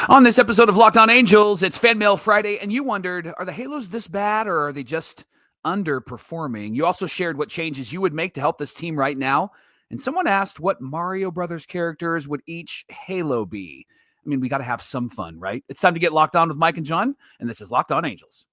On this episode of Locked On Angels, it's FanMail Friday, and you wondered, are the Halos this bad, or are they just underperforming? You also shared what changes you would make to help this team right now, and someone asked what Mario Brothers characters would each Halo be. I mean, we got to have some fun, right? It's time to get locked on with Mike and John, and this is Locked On Angels.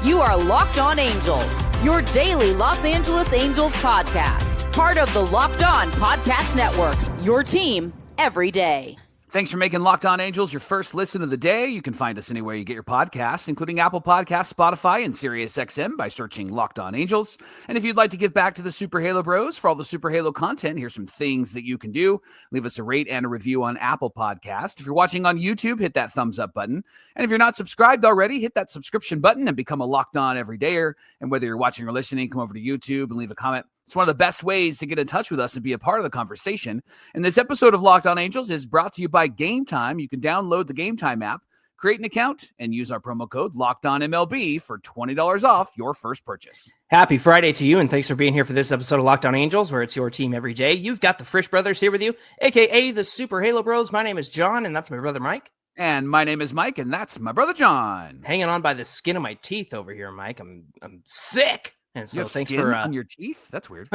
You are Locked On Angels, your daily Los Angeles Angels podcast. Part of the Locked On Podcast Network, your team every day. Thanks for making Locked On Angels your first listen of the day. You can find us anywhere you get your podcasts, including Apple Podcasts, Spotify, and SiriusXM by searching Locked On Angels. And if you'd like to give back to the Super Halo Bros for all the Super Halo content, here's some things that you can do. Leave us a rate and a review on Apple Podcast. If you're watching on YouTube, hit that thumbs up button. And if you're not subscribed already, hit that subscription button and become a Locked On everydayer. And whether you're watching or listening, come over to YouTube and leave a comment. It's one of the best ways to get in touch with us and be a part of the conversation. And this episode of Locked On Angels is brought to you by Gametime. You can download the Gametime app, create an account, and use our promo code LOCKEDONMLB for $20 off your first purchase. Happy Friday to you, and thanks for being here for this episode of Locked On Angels, where it's your team every day. You've got the Frisch Brothers here with you, a.k.a. the Super Halo Bros. My name is John, and that's my brother Mike. And my name is Mike, and that's my brother John. Hanging on by the skin of my teeth over here, Mike. I'm sick. And so thanks for on your teeth. That's weird.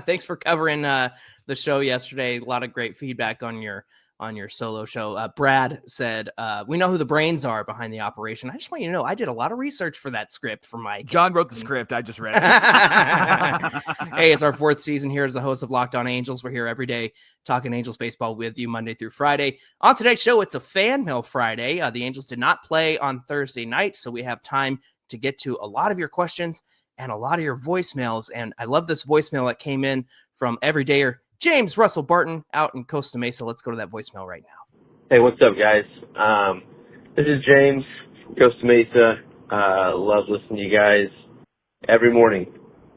Thanks for covering the show yesterday. A lot of great feedback on your solo show. Brad said, we know who the brains are behind the operation. I just want you to know I did a lot of research for that script for Mike. John wrote the script. I just read it. Hey, it's our fourth season here as the host of Locked On Angels. We're here every day talking Angels baseball with you Monday through Friday. On today's show, it's a fan mail Friday. The Angels did not play on Thursday night, so we have time to get to a lot of your questions and a lot of your voicemails. And I love this voicemail that came in from everydayer James Russell Barton out in Costa Mesa. Let's go to that voicemail right now. Hey, what's up, guys? This is James from Costa Mesa. Love listening to you guys every morning.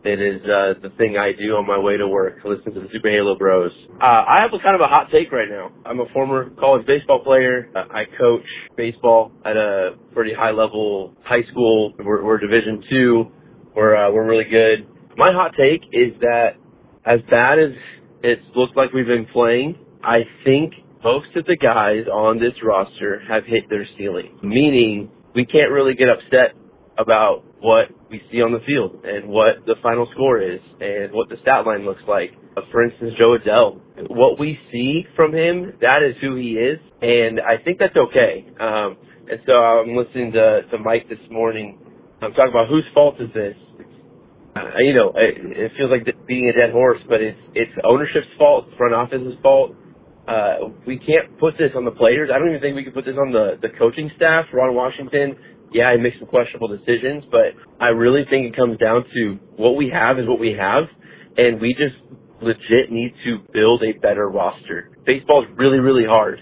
It is the thing I do on my way to work, listen to the Super Halo Bros. I have kind of a hot take right now. I'm a former college baseball player. I coach baseball at a pretty high-level high school. We're Division II. We're really good. My hot take is that as bad as it looks like we've been playing, I think most of the guys on this roster have hit their ceiling, meaning we can't really get upset about what we see on the field and what the final score is and what the stat line looks like. For instance, Joe Adell, what we see from him, that is who he is, and I think that's okay. And so I'm listening to Mike this morning. I'm talking about whose fault is this? It feels like being a dead horse, but it's ownership's fault, front office's fault. We can't put this on the players. I don't even think we can put this on the coaching staff. Ron Washington, yeah, he makes some questionable decisions, but I really think it comes down to what we have is what we have, and we just legit need to build a better roster. Baseball's really, really hard.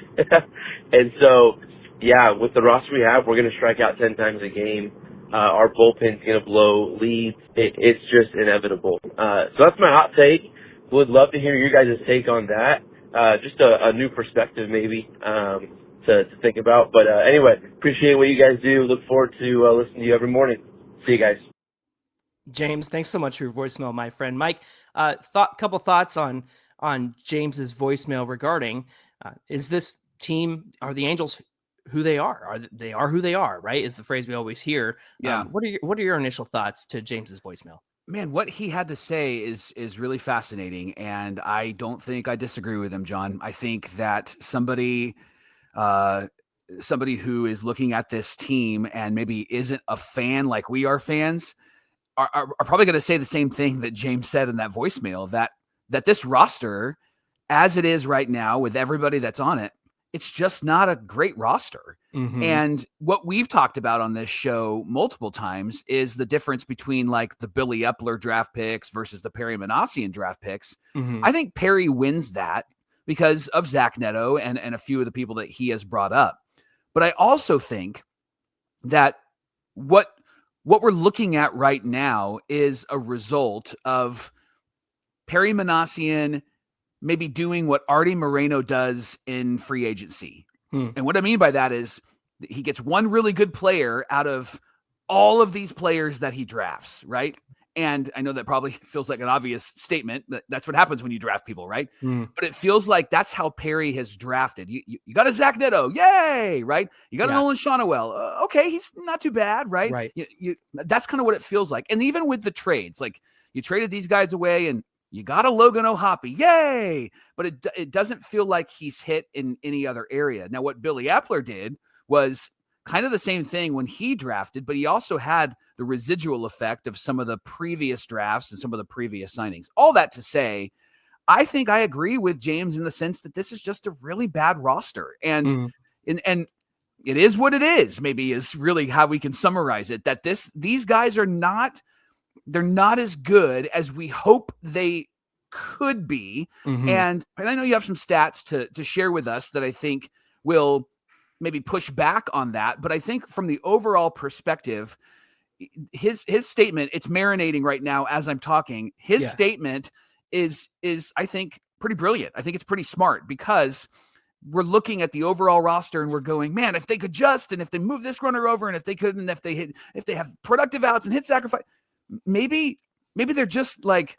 And so, yeah, with the roster we have, we're going to strike out 10 times a game. Our bullpen's going to blow leads. It's just inevitable. So that's my hot take. Would love to hear your guys' take on that. Just a new perspective maybe to think about. But anyway, appreciate what you guys do. Look forward to listening to you every morning. See you guys. James, thanks so much for your voicemail, my friend. Mike, couple thoughts on James's voicemail regarding is this team, are the Angels who they are? They are who they are, right? Is the phrase we always hear. Yeah. What are your initial thoughts to James's voicemail? Man, what he had to say is really fascinating, and I don't think I disagree with him, John. I think that somebody who is looking at this team and maybe isn't a fan like we are fans are probably going to say the same thing that James said in that voicemail, that this roster, as it is right now with everybody that's on it, it's just not a great roster. Mm-hmm. And what we've talked about on this show multiple times is the difference between like the Billy Epler draft picks versus the Perry Manassian draft picks. Mm-hmm. I think Perry wins that because of Zach Neto and a few of the people that he has brought up. But I also think that what we're looking at right now is a result of Perry Manassian maybe doing what Artie Moreno does in free agency. And what I mean by that is he gets one really good player out of all of these players that he drafts, right? And I know that probably feels like an obvious statement. That's what happens when you draft people, right? Mm. But it feels like that's how Perry has drafted. You got a Zach Neto, yay, right? You got a Nolan Shonowell, okay, he's not too bad, right? Right. That's kind of what it feels like. And even with the trades, like you traded these guys away and you got a Logan O'Hoppe, yay! But it doesn't feel like he's hit in any other area. Now, what Billy Appler did was kind of the same thing when he drafted, but he also had the residual effect of some of the previous drafts and some of the previous signings. All that to say, I think I agree with James in the sense that this is just a really bad roster. And it is what it is, maybe is really how we can summarize it, that these guys are not as good as we hope they could be. And I know you have some stats to share with us that I think will maybe push back on that. But I think from the overall perspective, his statement, it's marinating right now as I'm talking. His statement is I think pretty brilliant. I think it's pretty smart because we're looking at the overall roster and we're going, man, if they could just, and if they move this runner over, and if they couldn't, and if they have productive outs and hit sacrifice, maybe they're just like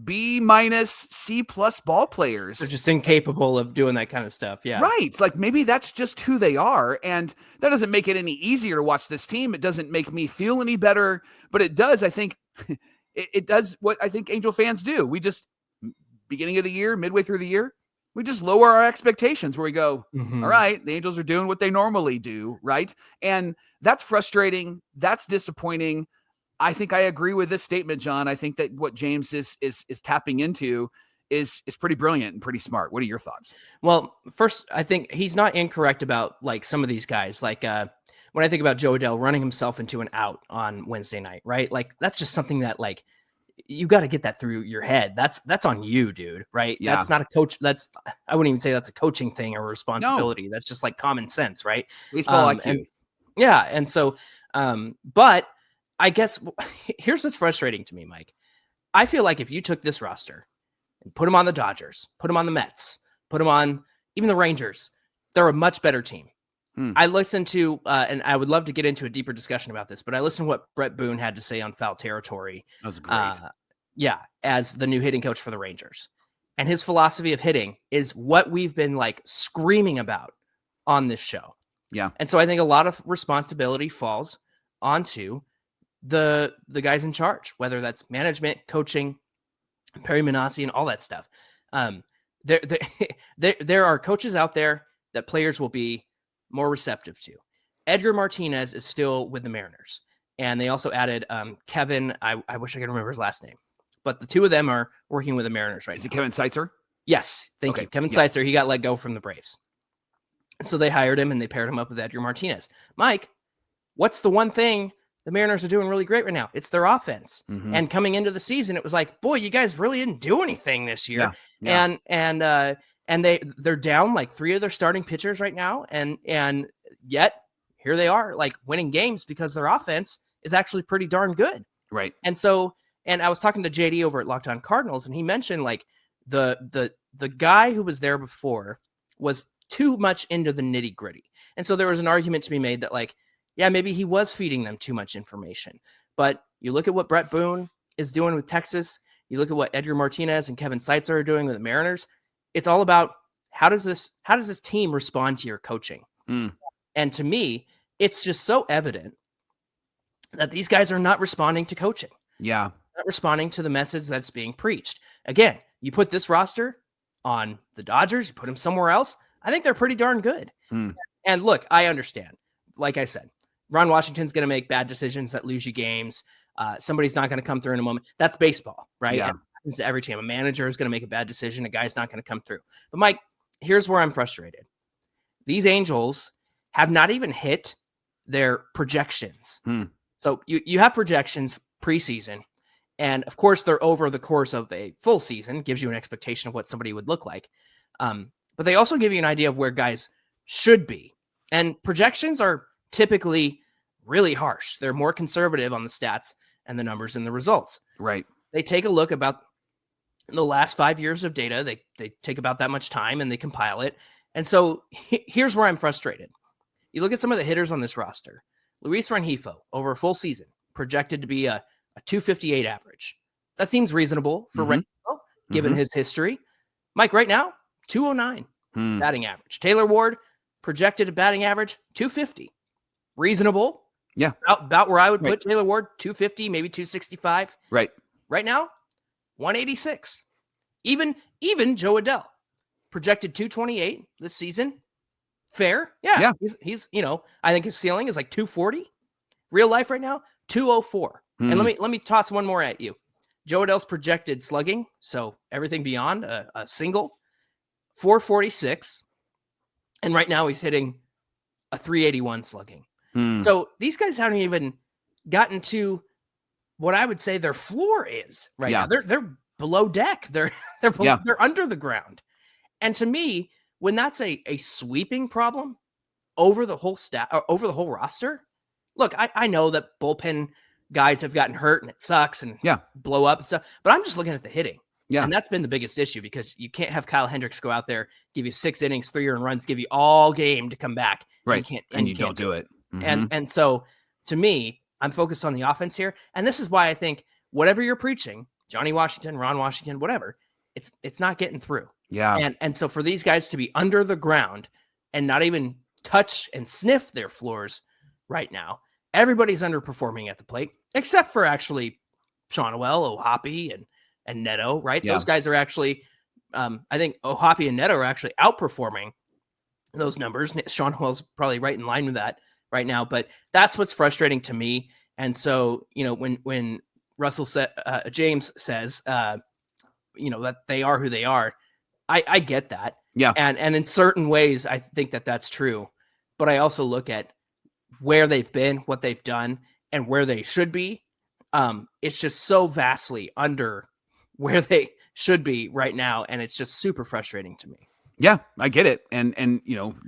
B- C+ ball players. They're just incapable of doing that kind of stuff. Yeah. Right. Like maybe that's just who they are. And that doesn't make it any easier to watch this team. It doesn't make me feel any better, but it does. I think it does what I think Angel fans do. We just, beginning of the year, midway through the year, we just lower our expectations where we go, all right, the Angels are doing what they normally do. Right. And that's frustrating. That's disappointing. I think I agree with this statement, John. I think that what James is tapping into is pretty brilliant and pretty smart. What are your thoughts? Well, first, I think he's not incorrect about like some of these guys. Like when I think about Joe Adell running himself into an out on Wednesday night, right? Like that's just something that like you got to get that through your head. That's on you, dude. Right? Yeah. That's not a coach. I wouldn't even say that's a coaching thing or responsibility. No. That's just like common sense, right? Baseball IQ. And so, but I guess here's what's frustrating to me, Mike. I feel like if you took this roster and put them on the Dodgers, put them on the Mets, put them on even the Rangers, they're a much better team. I listened to, and I would love to get into a deeper discussion about this, but I listened to what Brett Boone had to say on Foul Territory. That was great. As the new hitting coach for the Rangers. And his philosophy of hitting is what we've been like screaming about on this show. Yeah. And so I think a lot of responsibility falls onto the guys in charge, whether that's management, coaching, Perry Minasi, and all that stuff. There are coaches out there that players will be more receptive to. Edgar Martinez is still with the Mariners, and they also added Kevin. I wish I could remember his last name, but the two of them are working with the Mariners right now. Is it Kevin Seitzer? Yes, thank you, Kevin Seitzer. He got let go from the Braves, so they hired him and they paired him up with Edgar Martinez. Mike, what's the one thing the Mariners are doing really great right now? It's their offense. And coming into the season, it was like, boy, you guys really didn't do anything this year. And they're down like 3 of their starting pitchers right now. And yet here they are like winning games because their offense is actually pretty darn good. Right. And so, and I was talking to JD over at Locked On Cardinals, and he mentioned like the guy who was there before was too much into the nitty gritty. And so there was an argument to be made that like, yeah, maybe he was feeding them too much information. But you look at what Brett Boone is doing with Texas. You look at what Edgar Martinez and Kevin Seitzer are doing with the Mariners. It's all about how does this team respond to your coaching? And to me, it's just so evident that these guys are not responding to coaching. Yeah. Not responding to the message that's being preached. Again, you put this roster on the Dodgers, you put them somewhere else, I think they're pretty darn good. And look, I understand. Like I said, Ron Washington's going to make bad decisions that lose you games. Somebody's not going to come through in a moment. That's baseball, right? Yeah. It happens to every team. A manager is going to make a bad decision. A guy's not going to come through. But Mike, here's where I'm frustrated. These Angels have not even hit their projections. So you have projections preseason. And of course, they're over the course of a full season, gives you an expectation of what somebody would look like. But they also give you an idea of where guys should be. And projections are typically really harsh. They're more conservative on the stats and the numbers and the results. Right. They take a look about the last 5 years of data. They take about that much time and they compile it. And so here's where I'm frustrated. You look at some of the hitters on this roster. Luis Rengifo, over a full season, projected to be a a 258 average. That seems reasonable for right now, given his history. Mike, right now, 209 batting average. Taylor Ward projected batting average 250. Reasonable. Yeah. About where I would put Taylor Ward, 250, maybe 265. Right. Right now, 186. Even Joe Adell projected 228 this season. Fair. Yeah. He's I think his ceiling is like 240. Real life right now, 204. And let me toss one more at you. Joe Adell's projected slugging, so everything beyond a single, 446. And right now he's hitting a 381 slugging. So these guys haven't even gotten to what I would say their floor is right now. They're below deck. They're under the ground. And to me, when that's a sweeping problem over the whole over the whole roster, look, I know that bullpen guys have gotten hurt and it sucks and blow up and stuff, but I'm just looking at the hitting. Yeah. And that's been the biggest issue because you can't have Kyle Hendricks go out there, give you 6 innings, 3 earned runs, give you all game to come back. Right. And you don't do it. And so to me, I'm focused on the offense here. And this is why I think whatever you're preaching, Johnny Washington, Ron Washington, whatever, it's not getting through. Yeah. And so for these guys to be under the ground and not even touch and sniff their floors right now, everybody's underperforming at the plate, except for actually Shawnuel, Ohapi, and Neto, right? Yeah. Those guys are actually, I think Ohapi and Neto are actually outperforming those numbers. Shawnuel's probably right in line with that right now, but that's what's frustrating to me. And so, when Russell James says, that they are who they are, I get that. Yeah. And in certain ways, I think that that's true, but I also look at where they've been, what they've done, and where they should be. It's just so vastly under where they should be right now. And it's just super frustrating to me. Yeah, I get it. And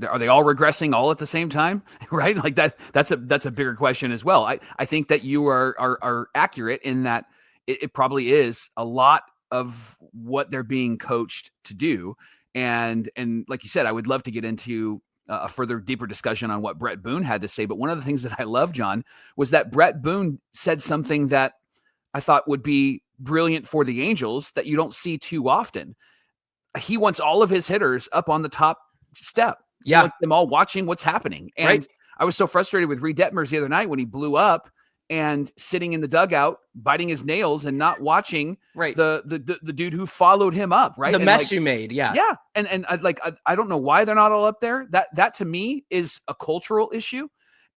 are they all regressing all at the same time? Right? Like that's a bigger question as well. I think that you are accurate in that it probably is a lot of what they're being coached to do. And like you said, I would love to get into a further deeper discussion on what Brett Boone had to say. But one of the things that I love, John, was that Brett Boone said something that I thought would be brilliant for the Angels that you don't see too often. He wants all of his hitters up on the top step. He wants them all watching what's happening. And I was so frustrated with Reed Detmers the other night when he blew up and sitting in the dugout, biting his nails and not watching the dude who followed him up, right? The mess you made. Yeah. Yeah. And I don't know why they're not all up there. That to me is a cultural issue.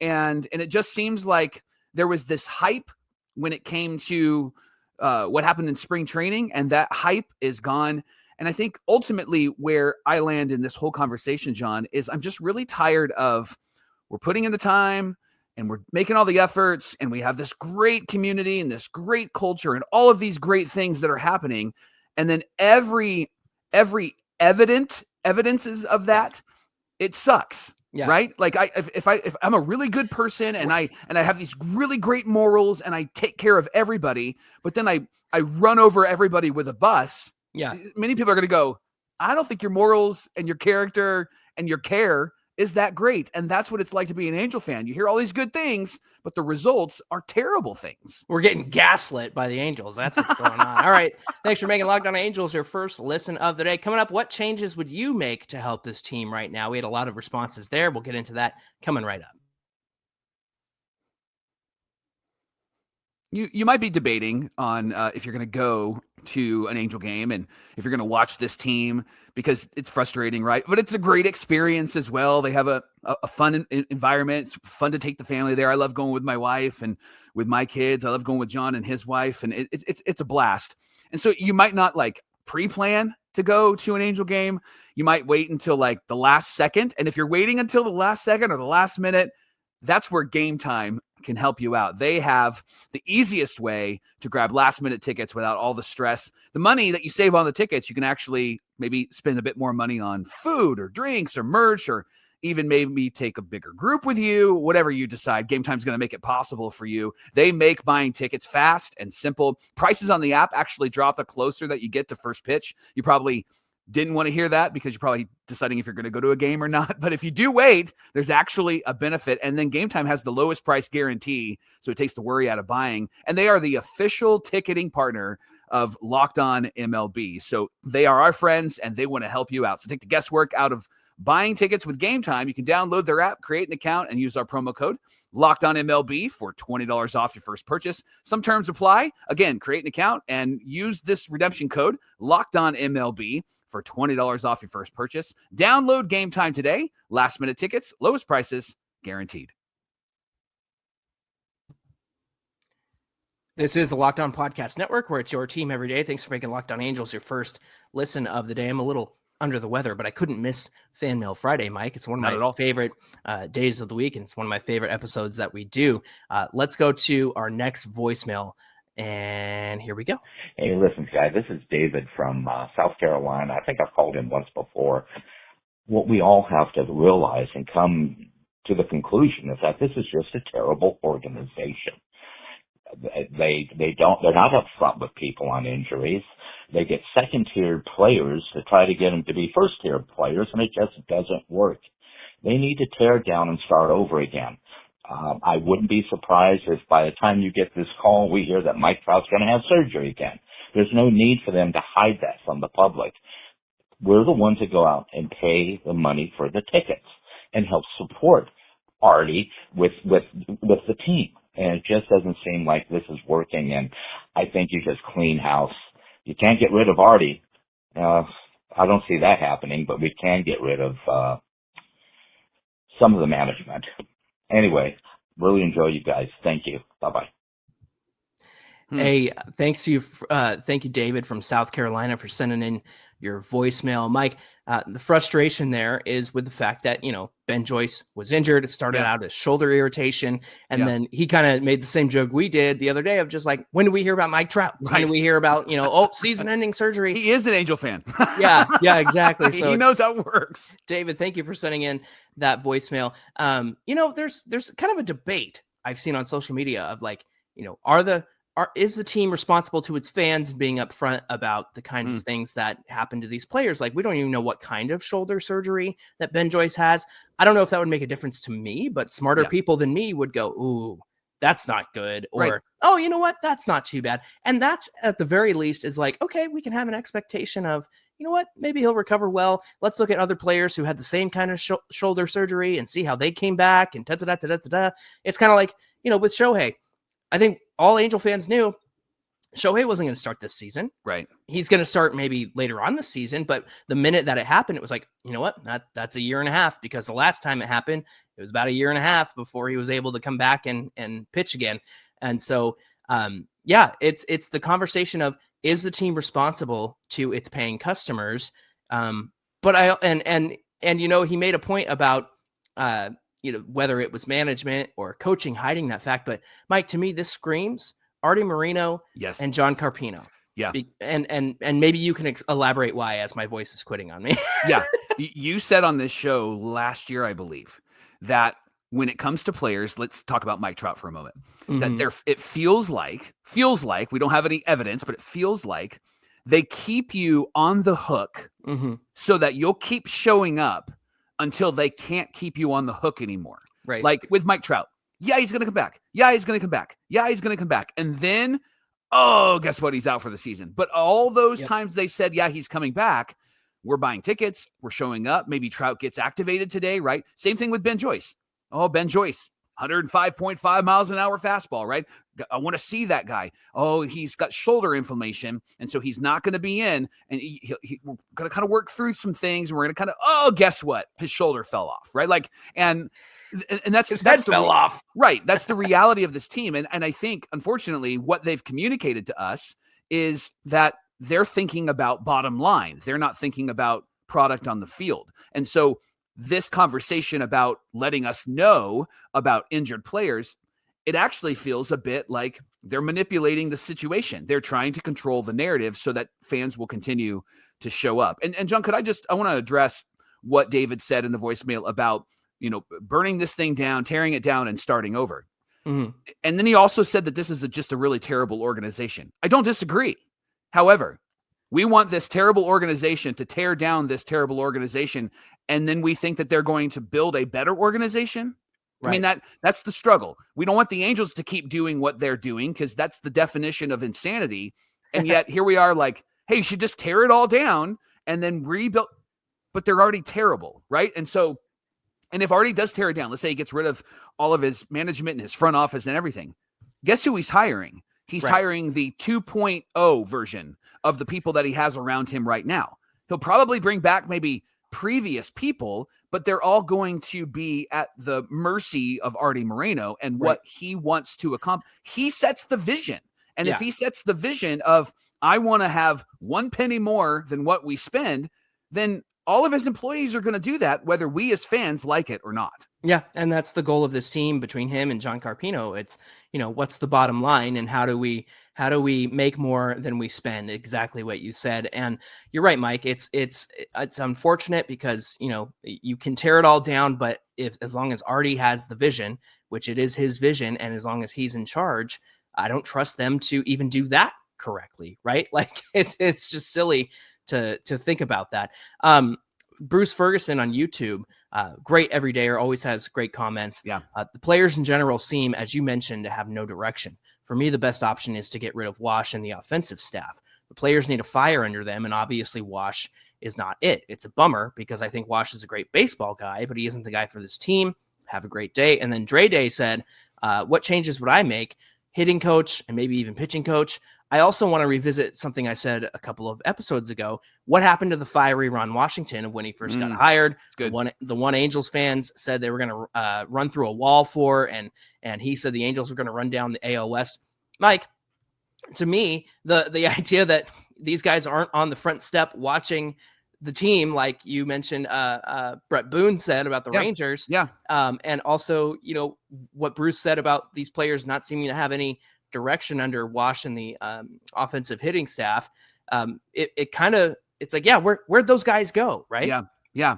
And it just seems like there was this hype when it came to what happened in spring training, and that hype is gone. And I think ultimately where I land in this whole conversation, John, is I'm just really tired of we're putting in the time and we're making all the efforts and we have this great community and this great culture and all of these great things that are happening. And then every evidences of that, it sucks. Yeah. Right. Like if I'm a really good person and I have these really great morals and I take care of everybody, but then I run over everybody with a bus. Yeah. Many people are going to go, I don't think your morals and your character and your care is that great. And that's what it's like to be an Angel fan. You hear all these good things, but the results are terrible things. We're getting gaslit by the Angels. That's what's going on. All right. Thanks for making Locked On Angels your first listen of the day. Coming up, what changes would you make to help this team right now? We had a lot of responses there. We'll get into that coming right up. You might be debating on if you're going to go to an Angel game and if you're going to watch this team because it's frustrating, right? But it's a great experience as well. They have a fun environment. It's fun to take the family there. I love going with my wife and with my kids. I love going with John and his wife, and it's a blast. And so you might not like pre-plan to go to an Angel game. You might wait until like the last second. And if you're waiting until the last second or the last minute, that's where Gametime can help you out. They have the easiest way to grab last minute tickets without all the stress. The money that you save on the tickets, you can actually maybe spend a bit more money on food or drinks or merch, or even maybe take a bigger group with you, whatever you decide. Gametime's going to make it possible for you. They make buying tickets fast and simple. Prices on the app actually drop the closer that you get to first pitch. You probably didn't want to hear that because you're probably deciding if you're going to go to a game or not. But if you do wait, there's actually a benefit. And then Gametime has the lowest price guarantee, so it takes the worry out of buying. And they are the official ticketing partner of Locked On MLB. So they are our friends, and they want to help you out. So take the guesswork out of buying tickets with Gametime. You can download their app, create an account, and use our promo code Locked On MLB for $20 off your first purchase. Some terms apply. Again, create an account and use this redemption code Locked On MLB for $20 off your first purchase. Download Gametime today. Last minute tickets, lowest prices guaranteed. This is the Locked On Podcast Network, where it's your team every day. Thanks for making Locked On Angels your first listen of the day. I'm a little under the weather, but I couldn't miss FanMail Friday, Mike. It's one of my favorite days of the week, and it's one of my favorite episodes that we do. Let's go to our next voicemail, and here we go. Hey, listen, guys, this is David from South Carolina. I think I've called him once before. What we all have to realize and come to the conclusion is that this is just a terrible organization. They're not upfront with people on injuries. They get second-tier players to try to get them to be first-tier players, and it just doesn't work. They need to tear down and start over again. I wouldn't be surprised if by the time you get this call, we hear that Mike Trout's going to have surgery again. There's no need for them to hide that from the public. We're the ones that go out and pay the money for the tickets and help support Artie with the team. And it just doesn't seem like this is working. And I think you just clean house. You can't get rid of Artie. I don't see that happening, but we can get rid of some of the management. Anyway, really enjoy you guys. Thank you. Bye-bye. Hey, thank you, David from South Carolina, for sending in your voicemail. Mike, the frustration there is with the fact that, Ben Joyce was injured. It started out as shoulder irritation, and then he kind of made the same joke we did the other day of just like, when do we hear about Mike Trout? When do we hear about, season-ending surgery? He is an Angel fan. yeah, exactly. So he knows how it works. David, thank you for sending in that voicemail. There's kind of a debate I've seen on social media of like, is the team responsible to its fans being upfront about the kinds of things that happen to these players? Like, we don't even know what kind of shoulder surgery that Ben Joyce has. I don't know if that would make a difference to me, but smarter people than me would go, ooh, that's not good. Or, oh, you know what? That's not too bad. And that's at the very least is like, okay, we can have an expectation of, you know what? Maybe he'll recover well. Let's look at other players who had the same kind of shoulder surgery and see how they came back and da-da-da-da-da-da. It's kind of like, with Shohei. I think all Angel fans knew Shohei wasn't going to start this season. Right. He's going to start maybe later on this season, but the minute that it happened, it was like, you know what? That's a year and a half, because the last time it happened, it was about a year and a half before he was able to come back and pitch again. And so, it's the conversation of, is the team responsible to its paying customers? But he made a point about, whether it was management or coaching hiding that fact. But Mike, to me, this screams Artie Moreno and John Carpino. Yeah. And maybe you can elaborate why, as my voice is quitting on me. Yeah. You said on this show last year, I believe, that when it comes to players, let's talk about Mike Trout for a moment, that it feels like, we don't have any evidence, but it feels like they keep you on the hook so that you'll keep showing up until they can't keep you on the hook anymore. Right. Like with Mike Trout. Yeah, he's going to come back. Yeah, he's going to come back. Yeah, he's going to come back. And then, guess what? He's out for the season. But all those times they said, yeah, he's coming back, we're buying tickets. We're showing up. Maybe Trout gets activated today, right? Same thing with Ben Joyce. Oh, Ben Joyce, 105.5 miles an hour fastball, right? I want to see that guy. Oh, he's got shoulder inflammation, and so he's not going to be in. And we're going to kind of work through some things, and we're going to kind of, guess what? His shoulder fell off, right? Like, and that's his head fell off, right? That's the reality of this team, and I think, unfortunately, what they've communicated to us is that they're thinking about bottom line. They're not thinking about product on the field, and so this conversation about letting us know about injured players, it actually feels a bit like they're manipulating the situation. They're trying to control the narrative so that fans will continue to show up. And John, I want to address what David said in the voicemail about, burning this thing down, tearing it down, and starting over. And then he also said that this is just a really terrible organization. I don't disagree. However, We want this terrible organization to tear down this terrible organization, and then we think that they're going to build a better organization. Right. I mean, that's the struggle. We don't want the Angels to keep doing what they're doing because that's the definition of insanity. And yet here we are like, hey, you should just tear it all down and then rebuild. But they're already terrible, right? And if Artie does tear it down, let's say he gets rid of all of his management and his front office and everything, guess who he's hiring? He's hiring the 2.0 version of the people that he has around him right now. He'll probably bring back maybe previous people, but they're all going to be at the mercy of Artie Moreno and what he wants to accomplish. He sets the vision. And if he sets the vision of, I want to have 1 penny more than what we spend, then all of his employees are going to do that, whether we as fans like it or not. Yeah, and that's the goal of this team between him and John Carpino. It's, what's the bottom line and how do we make more than we spend? Exactly what you said. And you're right, Mike. It's unfortunate because, you can tear it all down, but as long as Artie has the vision, which it is his vision, and as long as he's in charge, I don't trust them to even do that correctly, right? Like it's just silly to think about that. Bruce Ferguson on YouTube, great everydayer, always has great comments. Yeah. The players in general seem, as you mentioned, to have no direction. For me, the best option is to get rid of Wash and the offensive staff. The players need a fire under them, and obviously Wash is not it. It's a bummer because I think Wash is a great baseball guy, but he isn't the guy for this team. Have a great day. And then Dre Day said, what changes would I make? Hitting coach and maybe even pitching coach. I also want to revisit something I said a couple of episodes ago. What happened to the fiery Ron Washington of when he first got hired? Good. The one Angels fans said they were going to run through a wall for, and he said the Angels were going to run down the AL West. Mike, to me, the idea that these guys aren't on the front step watching the team, like you mentioned, Brett Boone said about the Rangers. Yeah. And also, what Bruce said about these players not seeming to have any direction under Wash and the offensive hitting staff. It's like, where'd those guys go? Right. Yeah.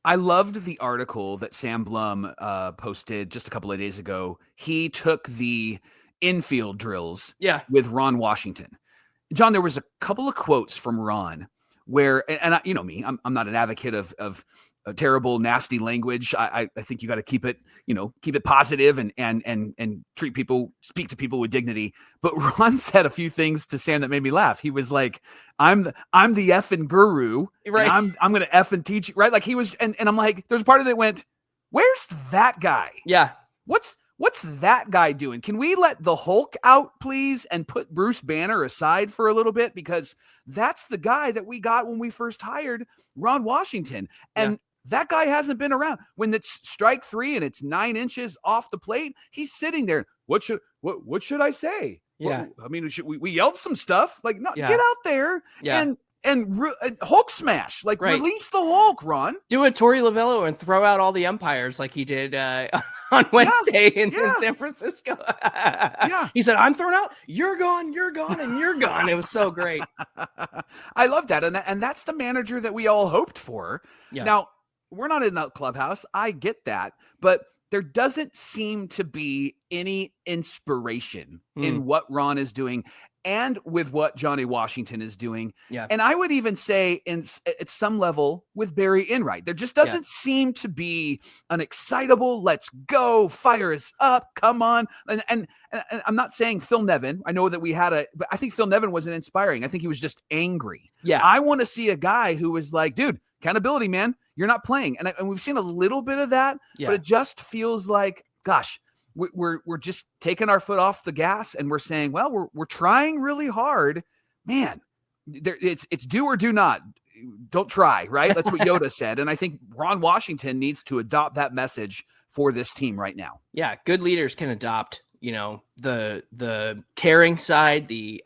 I loved the article that Sam Blum posted just a couple of days ago. He took the infield drills with Ron Washington. John, there was a couple of quotes from Ron where, and I, me, I'm not an advocate of a terrible, nasty language. I think you got to keep it positive and speak to people with dignity. But Ron said a few things to Sam that made me laugh. He was like, I'm the effing guru, right? I'm going to effing teach you, right? Like he was, and I'm like, there's a part of it that went, where's that guy? Yeah. What's that guy doing? Can we let the Hulk out, please, and put Bruce Banner aside for a little bit? Because that's the guy that we got when we first hired Ron Washington. And that guy hasn't been around. When it's strike 3 and it's 9 inches off the plate, he's sitting there. What should I say? Yeah. I mean, we yelled some stuff. Like, no, get out there and Hulk smash. Like, release the Hulk, Ron. Do a Torey Lovello and throw out all the umpires like he did on Wednesday in San Francisco. He said, I'm thrown out. You're gone, and you're gone. It was so great. I love that. And that's the manager that we all hoped for. Yeah. Now, we're not in the clubhouse. I get that. But there doesn't seem to be any inspiration in what Ron is doing and with what Johnny Washington is doing. Yeah. And I would even say at some level with Barry Enright, there just doesn't seem to be an excitable, let's go, fire us up, come on. And I'm not saying Phil Nevin. I know that but I think Phil Nevin wasn't inspiring. I think he was just angry. Yeah. I want to see a guy who was like, dude, accountability, man. You're not playing. And we've seen a little bit of that, but it just feels like, gosh, we're just taking our foot off the gas and we're saying, well, we're trying really hard, man. It's do or do not. Don't try, right? That's what Yoda said. And I think Ron Washington needs to adopt that message for this team right now. Yeah. Good leaders can adopt, the caring side, the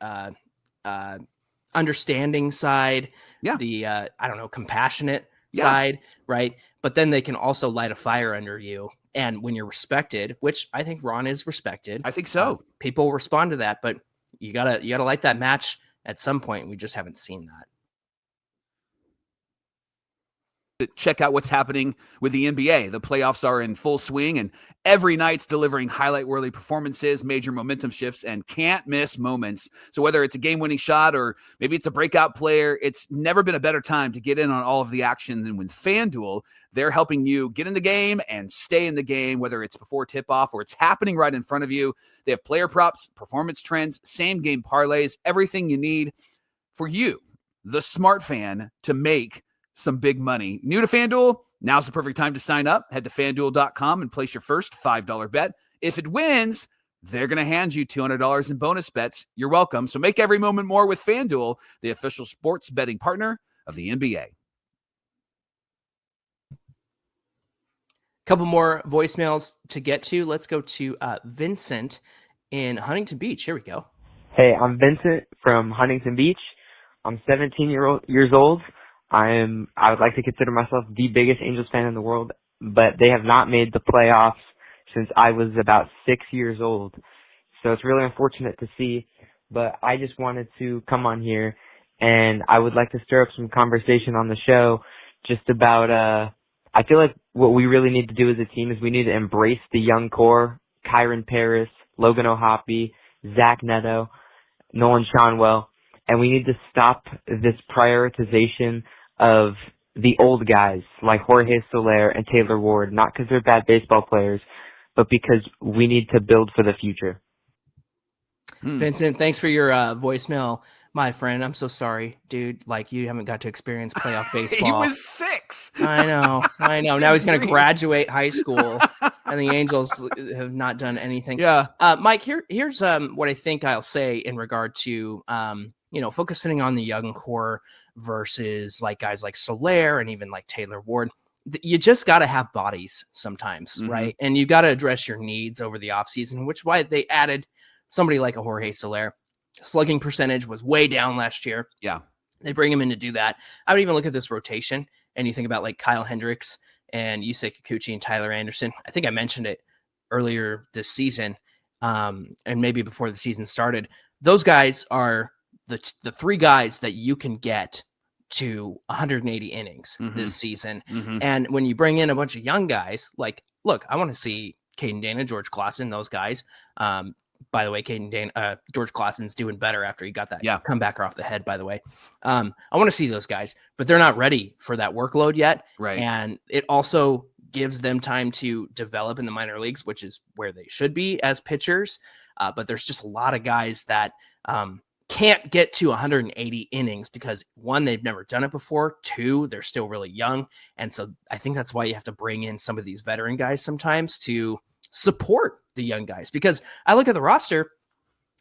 understanding side, the, compassionate side, right? But then they can also light a fire under you. And when you're respected, which I think Ron is respected, I think so. People respond to that, but you gotta light that match at some point. We just haven't seen that. check out what's happening with the NBA. The playoffs are in full swing, and every night's delivering highlight-worthy performances, major momentum shifts, and can't-miss moments. So whether it's a game-winning shot or maybe it's a breakout player, it's never been a better time to get in on all of the action than when FanDuel. They're helping you get in the game and stay in the game, whether it's before tip-off or it's happening right in front of you. They have player props, performance trends, same-game parlays, everything you need for you, the smart fan, to make some big money. New to FanDuel? Now's the perfect time to sign up. Head to FanDuel.com and place your first $5 bet. If it wins, they're going to hand you $200 in bonus bets. You're welcome. So make every moment more with FanDuel, the official sports betting partner of the NBA. Couple more voicemails to get to. Let's go to Vincent in Huntington Beach. Here we go. Hey, I'm Vincent from Huntington Beach. I'm 17 years old. I would like to consider myself the biggest Angels fan in the world, but they have not made the playoffs since I was about 6 years old. So it's really unfortunate to see, but I just wanted to come on here and I would like to stir up some conversation on the show just about, I feel like what we really need to do as a team is we need to embrace the young core, Kyron Paris, Logan O'Hoppe, Zach Neto, Nolan Shanwell, and we need to stop this prioritization of the old guys like Jorge Soler and Taylor Ward, not because they're bad baseball players, but because we need to build for the future. Vincent, thanks for your voicemail, my friend. I'm so sorry, dude. Like, you haven't got to experience playoff baseball. He was 6. I know. Now he's going to graduate high school, and the Angels have not done anything. Yeah. Mike, here's what I think I'll say in regard to focusing on the young core versus like guys like Soler and even like Taylor Ward. You just got to have bodies sometimes, right? And you got to address your needs over the offseason, which is why they added somebody like a Jorge Soler. Slugging percentage was way down last year. Yeah. They bring him in to do that. I would even look at this rotation and you think about like Kyle Hendricks and Yusei Kikuchi and Tyler Anderson. I think I mentioned it earlier this season, and maybe before the season started. Those guys are the 3 guys that you can get to 180 innings this season. And when you bring in a bunch of young guys, like, look, I want to see Caden Dana, George Clausen, those guys. By the way, George Clausen's doing better after he got that comebacker off the head, by the way. I want to see those guys, but they're not ready for that workload yet. Right. And it also gives them time to develop in the minor leagues, which is where they should be as pitchers. But there's just a lot of guys that can't get to 180 innings because 1, they've never done it before. 2, they're still really young. And so I think that's why you have to bring in some of these veteran guys sometimes to support the young guys, because I look at the roster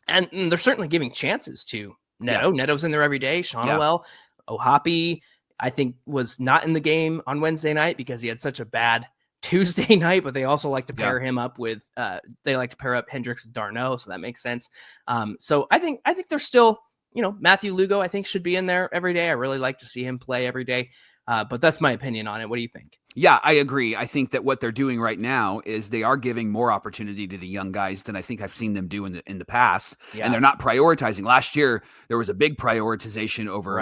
and they're certainly giving chances to Neto. Neto's in there every day. Shanwell, O'Hoppe, I think, was not in the game on Wednesday night because he had such a bad Tuesday night, but they also like to pair him up with they like to pair up Hendricks and d'Arnaud, so that makes sense. So I think they're still, Matthew Lugo I think should be in there every day. I really like to see him play every day. But that's my opinion on it. What do you think? Yeah, I agree. I think that what they're doing right now is they are giving more opportunity to the young guys than I think I've seen them do in the past. Yeah. And they're not prioritizing. Last year, there was a big prioritization over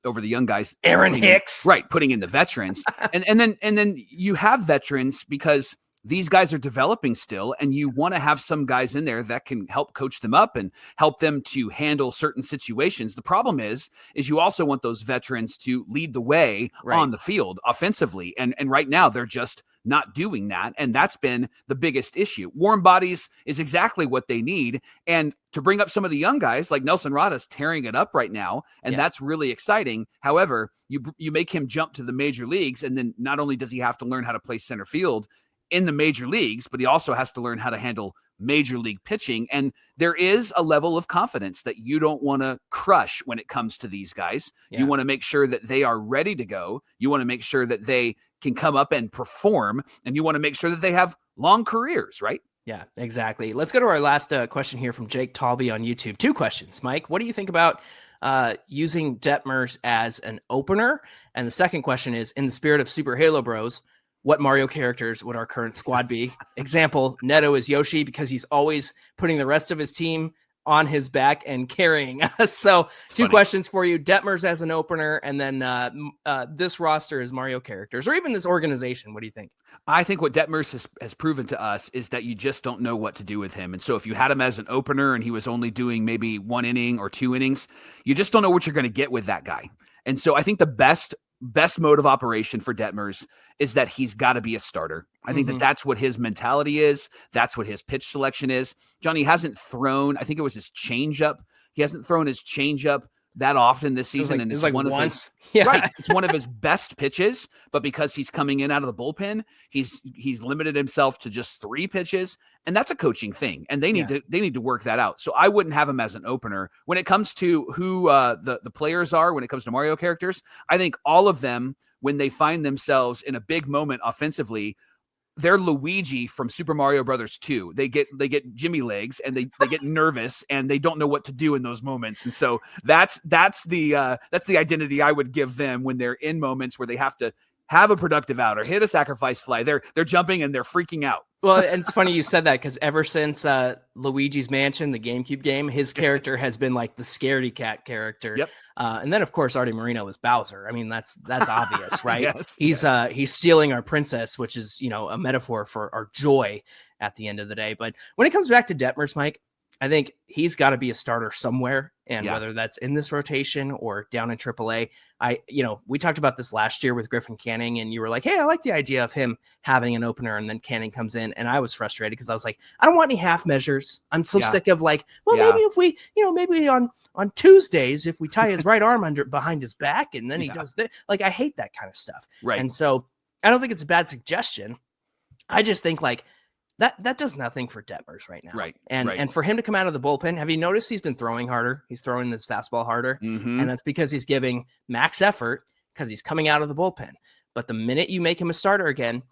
over the young guys. Aaron Hicks. Putting in the veterans. and then you have veterans because these guys are developing still, and you want to have some guys in there that can help coach them up and help them to handle certain situations. The problem is you also want those veterans to lead the way on the field offensively. And right now they're just not doing that. And that's been the biggest issue. Warm bodies is exactly what they need. And to bring up some of the young guys like Nelson Rada's tearing it up right now. And that's really exciting. However, you make him jump to the major leagues. And then not only does he have to learn how to play center field in the major leagues, but he also has to learn how to handle major league pitching. And there is a level of confidence that you don't want to crush when it comes to these guys. Yeah. You want to make sure that they are ready to go. You want to make sure that they can come up and perform, and you want to make sure that they have long careers, right? Yeah, exactly. Let's go to our last question here from Jake Talby on YouTube. 2 questions, Mike. What do you think about using Detmers as an opener? And the second question is, in the spirit of Super Halo Bros, what Mario characters would our current squad be? Example, Neto is Yoshi because he's always putting the rest of his team on his back and carrying us. So It's two funny. questions for you. Detmers as an opener, and then this roster is Mario characters, or even this organization. What do you think? I think what Detmers has proven to us is that you just don't know what to do with him. And so if you had him as an opener and he was only doing maybe 1 inning or 2 innings, you just don't know what you're going to get with that guy. And so I think the best mode of operation for Detmers is that he's got to be a starter. I think that that's what his mentality is. That's what his pitch selection is. Johnny hasn't thrown, I think it was his changeup. He hasn't thrown his changeup that often this season. It was like one once. of his, right. It's one of his best pitches, but because he's coming in out of the bullpen, he's limited himself to just 3 pitches. And that's a coaching thing. And they need to work that out. So I wouldn't have him as an opener. When it comes to who the players are, when it comes to Mario characters, I think all of them, when they find themselves in a big moment offensively, they're Luigi from Super Mario Brothers 2. They get Jimmy legs and they get nervous and they don't know what to do in those moments. And so that's the identity I would give them when they're in moments where they have to have a productive out or hit a sacrifice fly. They're jumping and they're freaking out. Well, and it's funny you said that, because ever since Luigi's Mansion, the GameCube game, his character has been like the scaredy cat character. Yep. And then of course Artie Moreno was Bowser. I mean, that's obvious, right? Yes, He's stealing our princess, which is, a metaphor for our joy at the end of the day. But when it comes back to Detmers, Mike, I think he's got to be a starter somewhere, and whether that's in this rotation or down in AAA. We talked about this last year with Griffin Canning, and you were like, hey, I like the idea of him having an opener, and then Canning comes in, and I was frustrated because I was like, I don't want any half measures. I'm so sick of maybe if we, maybe on Tuesdays, if we tie his right arm behind his back, and then he does that. Like, I hate that kind of stuff. Right. And so I don't think it's a bad suggestion. I just think that does nothing for Detmers right now. Right. And for him to come out of the bullpen, have you noticed he's been throwing harder? He's throwing this fastball harder. Mm-hmm. And that's because he's giving max effort because he's coming out of the bullpen. But the minute you make him a starter again,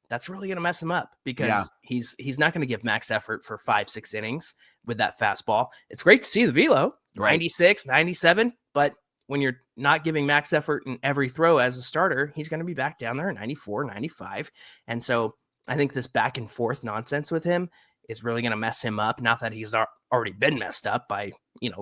that's really going to mess him up, because he's not going to give max effort for 5-6 innings with that fastball. It's great to see the velo, 96, 97, but when you're not giving max effort in every throw as a starter, he's going to be back down there at 94, 95. And so I think this back and forth nonsense with him is really going to mess him up. Not that he's already been messed up by,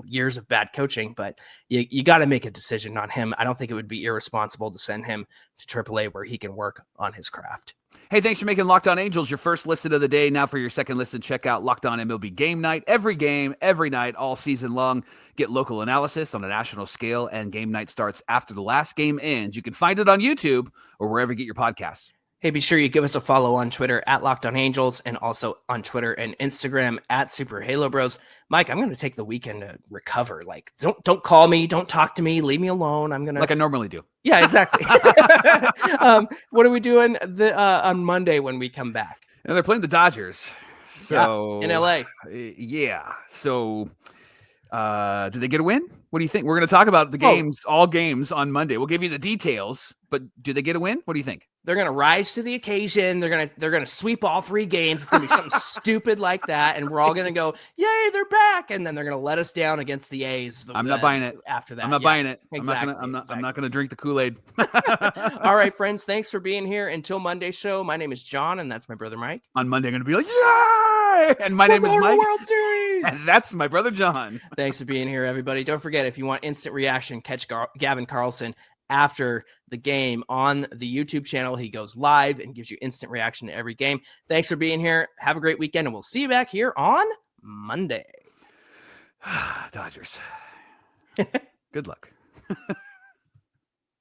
years of bad coaching, but you got to make a decision on him. I don't think it would be irresponsible to send him to AAA where he can work on his craft. Hey, thanks for making Locked On Angels your first listen of the day. Now for your second listen, check out Locked On MLB Game Night. Every game, every night, all season long. Get local analysis on a national scale, and game night starts after the last game ends. You can find it on YouTube or wherever you get your podcasts. Hey, be sure you give us a follow on Twitter at Locked On Angels, and also on Twitter and Instagram at Super Halo Bros. Mike, I'm going to take the weekend to recover. Like, don't call me, don't talk to me, leave me alone. I'm gonna, like I normally do. Yeah, exactly. What are we doing on Monday when we come back? And they're playing the Dodgers. So in LA. Yeah. So do they get a win? What do you think? We're going to talk about the games, all games on Monday. We'll give you the details, but do they get a win? What do you think? They're going to rise to the occasion. They're going to sweep all 3 games. It's going to be something stupid like that, and we're all going to go, "Yay, they're back!" And then they're going to let us down against the A's. I'm not buying it. After that, I'm not buying it. Exactly. I'm not going to drink the Kool-Aid. All right, friends. Thanks for being here. Until Monday's show. My name is John, and that's my brother Mike. On Monday, I'm going to be like, "Yay!" And my name is Mike. World Series. And that's my brother John. Thanks for being here, everybody. Don't forget, if you want instant reaction, catch Gavin Carlson after the game on the YouTube channel. He goes live and gives you instant reaction to every game. Thanks for being here. Have a great weekend, and we'll see you back here on Monday. Dodgers. Good luck.